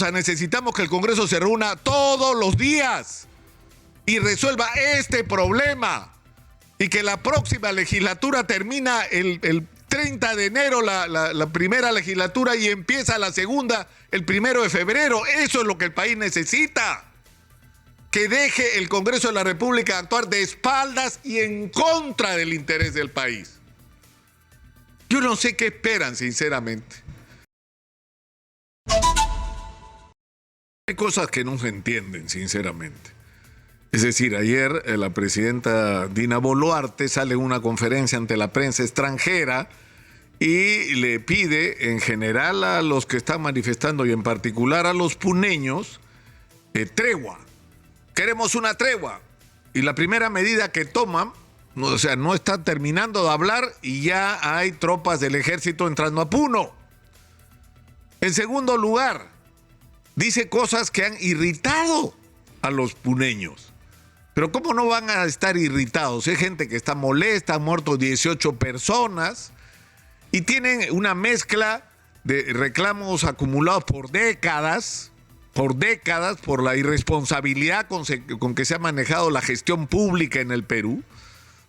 sea, necesitamos que el Congreso se reúna todos los días y resuelva este problema. Y que la próxima legislatura termina el 30 de enero la primera legislatura y empieza la segunda el 1 de febrero. Eso es lo que el país necesita. Que deje el Congreso de la República actuar de espaldas y en contra del interés del país. Yo no sé qué esperan, sinceramente. Hay cosas que no se entienden, sinceramente. Es decir, ayer la presidenta Dina Boluarte sale en una conferencia ante la prensa extranjera y le pide en general a los que están manifestando y en particular a los puneños tregua. Queremos una tregua. Y la primera medida que toman, o sea, no están terminando de hablar y ya hay tropas del ejército entrando a Puno. En segundo lugar, dice cosas que han irritado a los puneños. Pero ¿cómo no van a estar irritados? Hay gente que está molesta, han muerto 18 personas y tienen una mezcla de reclamos acumulados por décadas, por la irresponsabilidad con que se ha manejado la gestión pública en el Perú,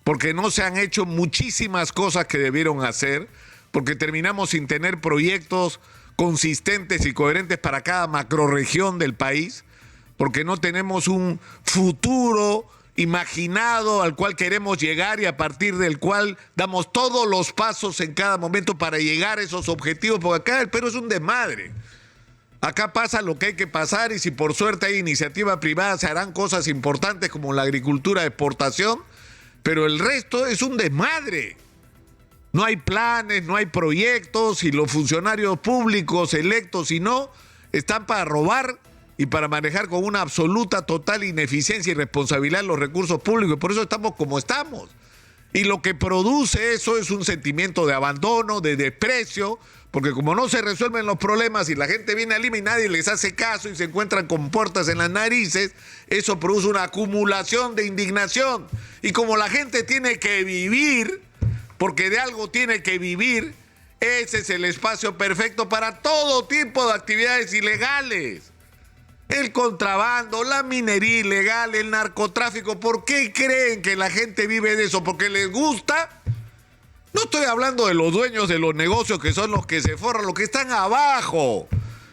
porque no se han hecho muchísimas cosas que debieron hacer, porque terminamos sin tener proyectos consistentes y coherentes para cada macrorregión del país, porque no tenemos un futuro imaginado al cual queremos llegar y a partir del cual damos todos los pasos en cada momento para llegar a esos objetivos, porque acá el Perú es un desmadre. Acá pasa lo que hay que pasar y si por suerte hay iniciativa privada se harán cosas importantes como la agricultura de exportación, pero el resto es un desmadre. No hay planes, no hay proyectos y los funcionarios públicos electos y no están para robar y para manejar con una absoluta, total ineficiencia y responsabilidad los recursos públicos. Por eso estamos como estamos. Y lo que produce eso es un sentimiento de abandono, de desprecio, porque como no se resuelven los problemas y la gente viene a Lima y nadie les hace caso y se encuentran con puertas en las narices, eso produce una acumulación de indignación. Y como la gente tiene que vivir, porque de algo tiene que vivir, ese es el espacio perfecto para todo tipo de actividades ilegales. El contrabando, la minería ilegal, el narcotráfico. ¿Por qué creen que la gente vive de eso? ¿Porque les gusta? No estoy hablando de los dueños de los negocios que son los que se forran, los que están abajo,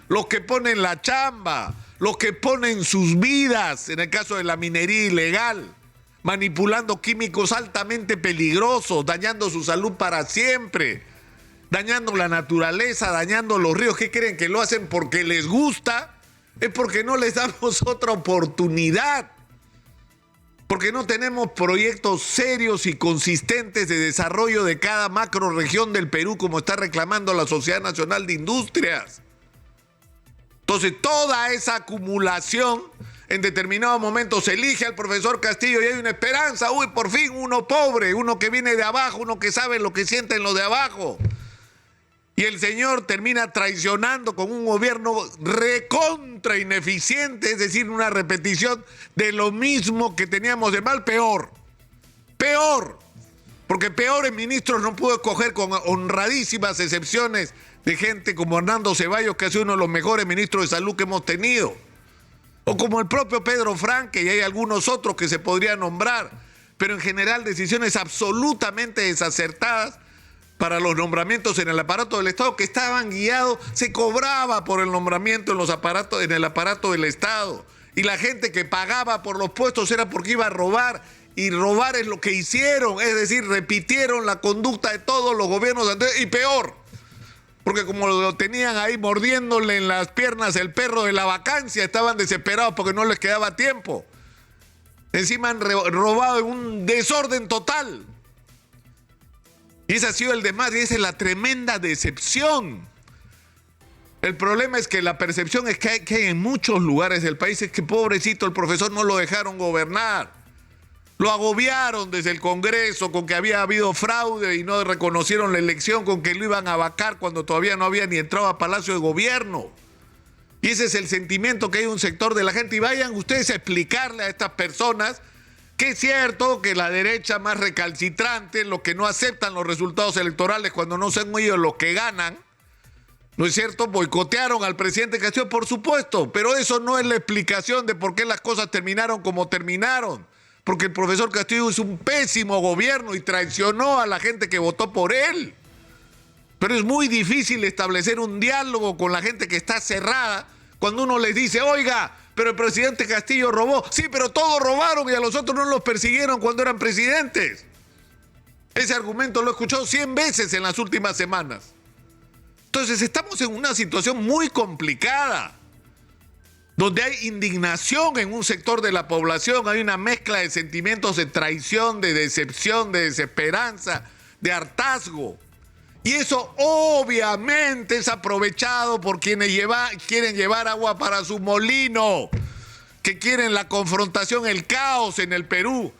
los que ponen la chamba, los que ponen sus vidas, en el caso de la minería ilegal, manipulando químicos altamente peligrosos, dañando su salud para siempre, dañando la naturaleza, dañando los ríos. ¿Qué creen? ¿Que lo hacen porque les gusta? Es porque no les damos otra oportunidad, porque no tenemos proyectos serios y consistentes de desarrollo de cada macrorregión del Perú como está reclamando la Sociedad Nacional de Industrias. Entonces, toda esa acumulación, en determinado momento se elige al profesor Castillo y hay una esperanza. Uy, por fin uno pobre, uno que viene de abajo, uno que sabe lo que sienten los de abajo. Y el señor termina traicionando con un gobierno recontra ineficiente, es decir, una repetición de lo mismo que teníamos de mal, peor. Peor. Porque peores ministros no pudo escoger, con honradísimas excepciones de gente como Hernando Ceballos, que ha sido uno de los mejores ministros de salud que hemos tenido. O como el propio Pedro Franque, y hay algunos otros que se podrían nombrar. Pero en general decisiones absolutamente desacertadas para los nombramientos en el aparato del Estado, que estaban guiados, se cobraba por el nombramiento en el aparato del Estado. Y la gente que pagaba por los puestos era porque iba a robar, y robar es lo que hicieron, es decir, repitieron la conducta de todos los gobiernos anteriores, y peor, porque como lo tenían ahí mordiéndole en las piernas el perro de la vacancia, estaban desesperados porque no les quedaba tiempo. Encima han robado en un desorden total. Y ese ha sido el desmadre, y esa es la tremenda decepción. El problema es que la percepción es que hay en muchos lugares del país, es que pobrecito el profesor no lo dejaron gobernar. Lo agobiaron desde el Congreso con que había habido fraude y no reconocieron la elección, con que lo iban a vacar cuando todavía no había ni entrado a Palacio de Gobierno. Y ese es el sentimiento que hay un sector de la gente. Y vayan ustedes a explicarle a estas personas que es cierto que la derecha más recalcitrante, los que no aceptan los resultados electorales cuando no son ellos los que ganan, ¿No es cierto? Boicotearon al presidente Castillo, por supuesto, pero eso no es la explicación de por qué las cosas terminaron como terminaron. Porque el profesor Castillo hizo un pésimo gobierno y traicionó a la gente que votó por él. Pero es muy difícil establecer un diálogo con la gente que está cerrada cuando uno les dice, oiga, pero el presidente Castillo robó. Sí, pero todos robaron y a los otros no los persiguieron cuando eran presidentes. Ese argumento lo he escuchado 100 veces en las últimas semanas. Entonces estamos en una situación muy complicada, donde hay indignación en un sector de la población, hay una mezcla de sentimientos de traición, de decepción, de desesperanza, de hartazgo. Y eso obviamente es aprovechado por quienes quieren llevar agua para su molino, que quieren la confrontación, el caos en el Perú.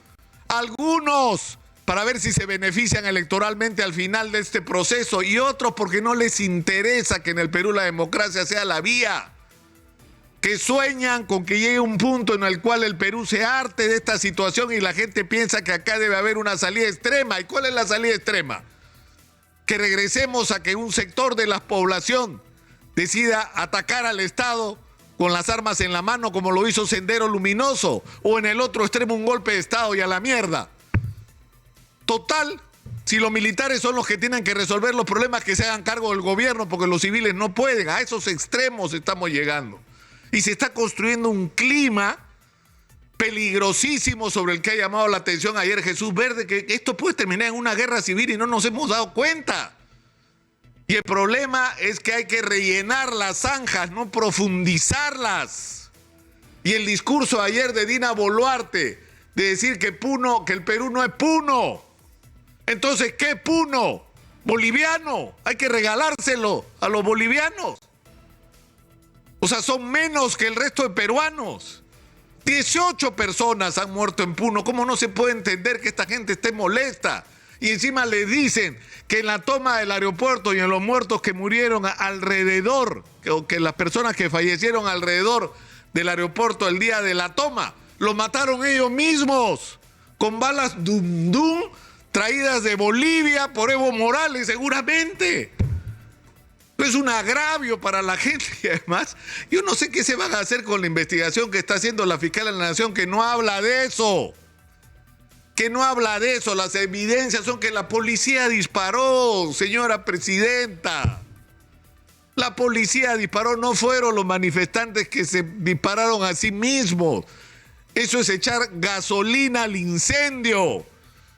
Algunos para ver si se benefician electoralmente al final de este proceso y otros porque no les interesa que en el Perú la democracia sea la vía, que sueñan con que llegue un punto en el cual el Perú se harte de esta situación y la gente piensa que acá debe haber una salida extrema. ¿Y cuál es la salida extrema? Que regresemos a que un sector de la población decida atacar al Estado con las armas en la mano como lo hizo Sendero Luminoso, o en el otro extremo un golpe de Estado y a la mierda. Total, si los militares son los que tienen que resolver los problemas, que se hagan cargo del gobierno, porque los civiles no pueden. A esos extremos estamos llegando. Y se está construyendo un clima peligrosísimo sobre el que ha llamado la atención ayer Jesús Verde, que esto puede terminar en una guerra civil y no nos hemos dado cuenta. Y el problema es que hay que rellenar las zanjas, no profundizarlas. Y el discurso ayer de Dina Boluarte, de decir que el Perú no es Puno. Entonces, ¿qué Puno? Boliviano. Hay que regalárselo a los bolivianos. O sea, son menos que el resto de peruanos. 18 personas han muerto en Puno. ¿Cómo no se puede entender que esta gente esté molesta? Y encima le dicen que en la toma del aeropuerto y en los muertos que murieron alrededor, que las personas que fallecieron alrededor del aeropuerto el día de la toma, los mataron ellos mismos, con balas dum dum traídas de Bolivia por Evo Morales seguramente. Es un agravio para la gente y además yo no sé qué se van a hacer con la investigación que está haciendo la fiscal de la Nación, que no habla de eso. Las evidencias son que la policía disparó, señora presidenta. La policía disparó, no fueron los manifestantes que se dispararon a sí mismos. Eso es echar gasolina al incendio.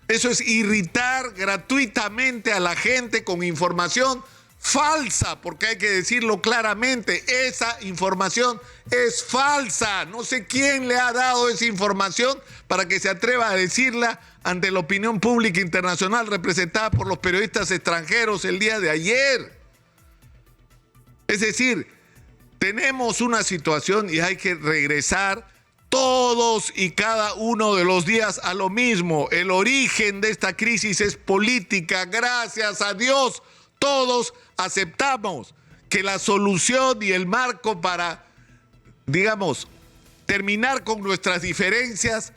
Eso es irritar gratuitamente a la gente con información falsa, porque hay que decirlo claramente, esa información es falsa. No sé quién le ha dado esa información para que se atreva a decirla ante la opinión pública internacional representada por los periodistas extranjeros el día de ayer. Es decir, tenemos una situación y hay que regresar todos y cada uno de los días a lo mismo. El origen de esta crisis es política. Gracias a Dios, todos aceptamos que la solución y el marco para, terminar con nuestras diferencias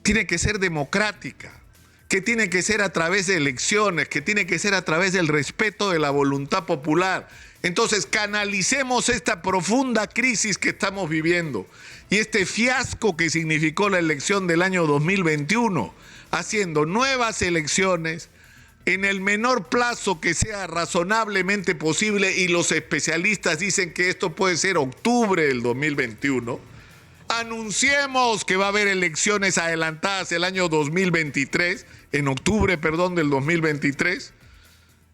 tiene que ser democrática, que tiene que ser a través de elecciones, que tiene que ser a través del respeto de la voluntad popular. Entonces, canalicemos esta profunda crisis que estamos viviendo y este fiasco que significó la elección del año 2021, haciendo nuevas elecciones en el menor plazo que sea razonablemente posible, y los especialistas dicen que esto puede ser octubre del 2021. Anunciemos que va a haber elecciones adelantadas el año 2023, en octubre, del 2023,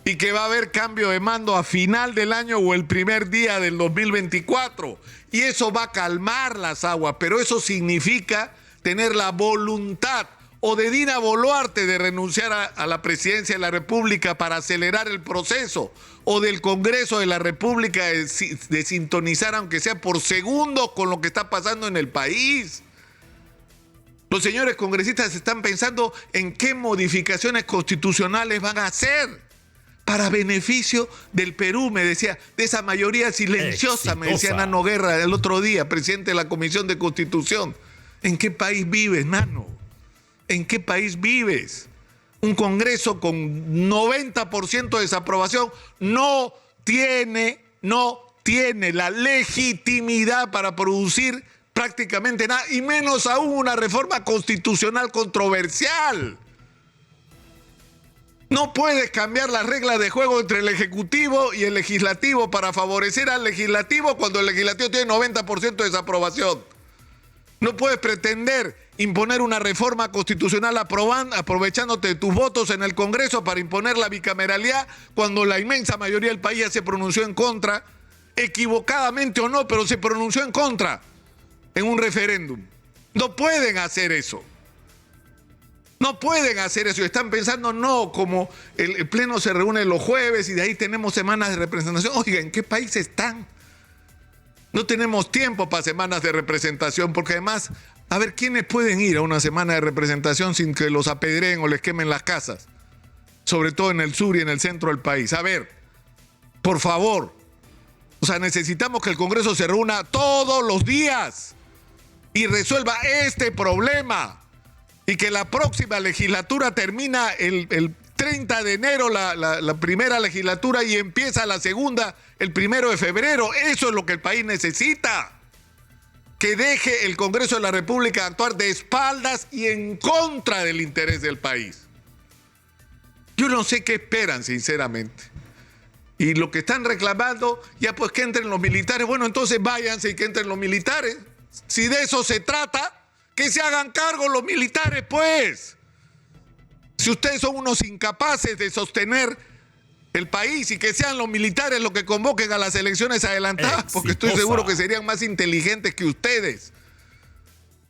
y que va a haber cambio de mando a final del año o el primer día del 2024. Y eso va a calmar las aguas, pero eso significa tener la voluntad o de Dina Boluarte de renunciar a la presidencia de la República para acelerar el proceso, o del Congreso de la República de sintonizar, aunque sea por segundos, con lo que está pasando en el país. Los señores congresistas están pensando en qué modificaciones constitucionales van a hacer para beneficio del Perú, me decía, de esa mayoría silenciosa, me decía Nano Guerra el otro día, presidente de la Comisión de Constitución. ¿En qué país vives, Nano? ¿En qué país vives? Un Congreso con 90% de desaprobación no no tiene la legitimidad para producir prácticamente nada, y menos aún una reforma constitucional controversial. No puedes cambiar las reglas de juego entre el Ejecutivo y el Legislativo para favorecer al Legislativo cuando el Legislativo tiene 90% de desaprobación. No puedes pretender imponer una reforma constitucional aprovechándote de tus votos en el Congreso para imponer la bicameralidad cuando la inmensa mayoría del país ya se pronunció en contra, equivocadamente o no, pero se pronunció en contra en un referéndum. No pueden hacer eso. No pueden hacer eso. Están pensando, no, como el Pleno se reúne los jueves y de ahí tenemos semanas de representación. Oiga, ¿en qué país están? No tenemos tiempo para semanas de representación, porque además, a ver, ¿quiénes pueden ir a una semana de representación sin que los apedreen o les quemen las casas? Sobre todo en el sur y en el centro del país. A ver, por favor. O sea, necesitamos que el Congreso se reúna todos los días y resuelva este problema. Y que la próxima legislatura termina el 30 de enero la primera legislatura y empieza la segunda el 1 de febrero. Eso es lo que el país necesita. Que deje el Congreso de la República actuar de espaldas y en contra del interés del país. Yo no sé qué esperan, sinceramente. Y lo que están reclamando, ya pues que entren los militares. Bueno, entonces váyanse y que entren los militares. Si de eso se trata, que se hagan cargo los militares, pues. Si ustedes son unos incapaces de sostener el país y que sean los militares los que convoquen a las elecciones adelantadas, porque estoy seguro que serían más inteligentes que ustedes,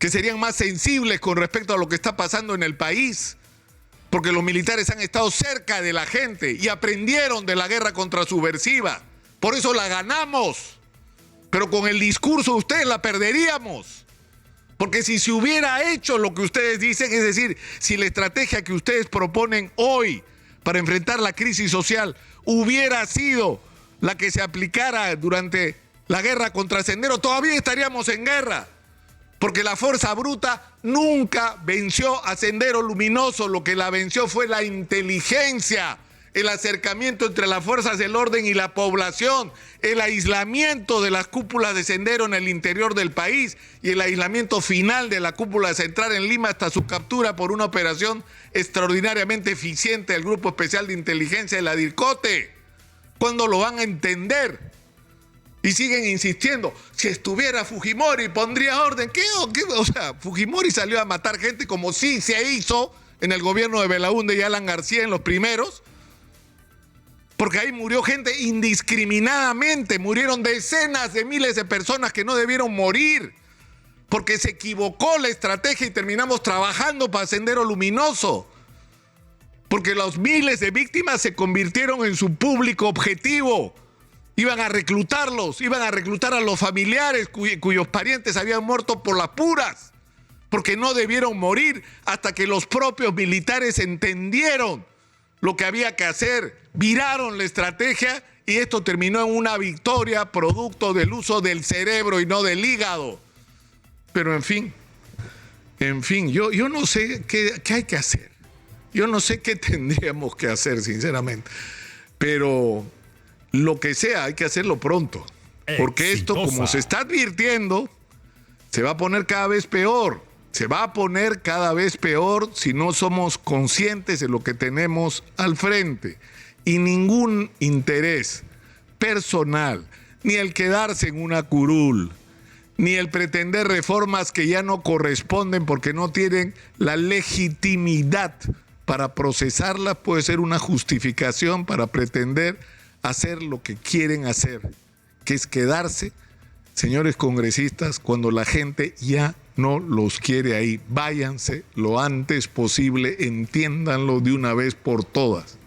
que serían más sensibles con respecto a lo que está pasando en el país, porque los militares han estado cerca de la gente y aprendieron de la guerra contrasubversiva. Por eso la ganamos, pero con el discurso de ustedes la perderíamos. Porque si se hubiera hecho lo que ustedes dicen, es decir, si la estrategia que ustedes proponen hoy para enfrentar la crisis social hubiera sido la que se aplicara durante la guerra contra Sendero, todavía estaríamos en guerra. Porque la fuerza bruta nunca venció a Sendero Luminoso, lo que la venció fue la inteligencia, el acercamiento entre las fuerzas del orden y la población, el aislamiento de las cúpulas de Sendero en el interior del país y el aislamiento final de la cúpula central en Lima hasta su captura por una operación extraordinariamente eficiente del Grupo Especial de Inteligencia de la DIRCOTE. ¿Cuándo lo van a entender? Y siguen insistiendo, si estuviera Fujimori pondría orden. ¿Qué? O sea, Fujimori salió a matar gente como sí se hizo en el gobierno de Belaúnde y Alan García en los primeros. Porque ahí murió gente indiscriminadamente, murieron decenas de miles de personas que no debieron morir, porque se equivocó la estrategia y terminamos trabajando para Sendero Luminoso, porque los miles de víctimas se convirtieron en su público objetivo, iban a reclutarlos, iban a reclutar a los familiares cuyos parientes habían muerto por las puras, porque no debieron morir hasta que los propios militares entendieron lo que había que hacer, viraron la estrategia y esto terminó en una victoria producto del uso del cerebro y no del hígado. Pero en fin, yo no sé qué hay que hacer. Yo no sé qué tendríamos que hacer, sinceramente. Pero lo que sea, hay que hacerlo pronto. Porque esto, como se está advirtiendo, se va a poner cada vez peor. Se va a poner cada vez peor si no somos conscientes de lo que tenemos al frente. Y ningún interés personal, ni el quedarse en una curul, ni el pretender reformas que ya no corresponden porque no tienen la legitimidad para procesarlas, puede ser una justificación para pretender hacer lo que quieren hacer, que es quedarse, señores congresistas, cuando la gente ya no los quiere ahí. Váyanse lo antes posible, entiéndanlo de una vez por todas.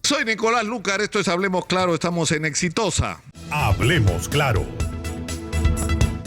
Soy Nicolás Lucar, esto es Hablemos Claro, estamos en Exitosa. Hablemos Claro.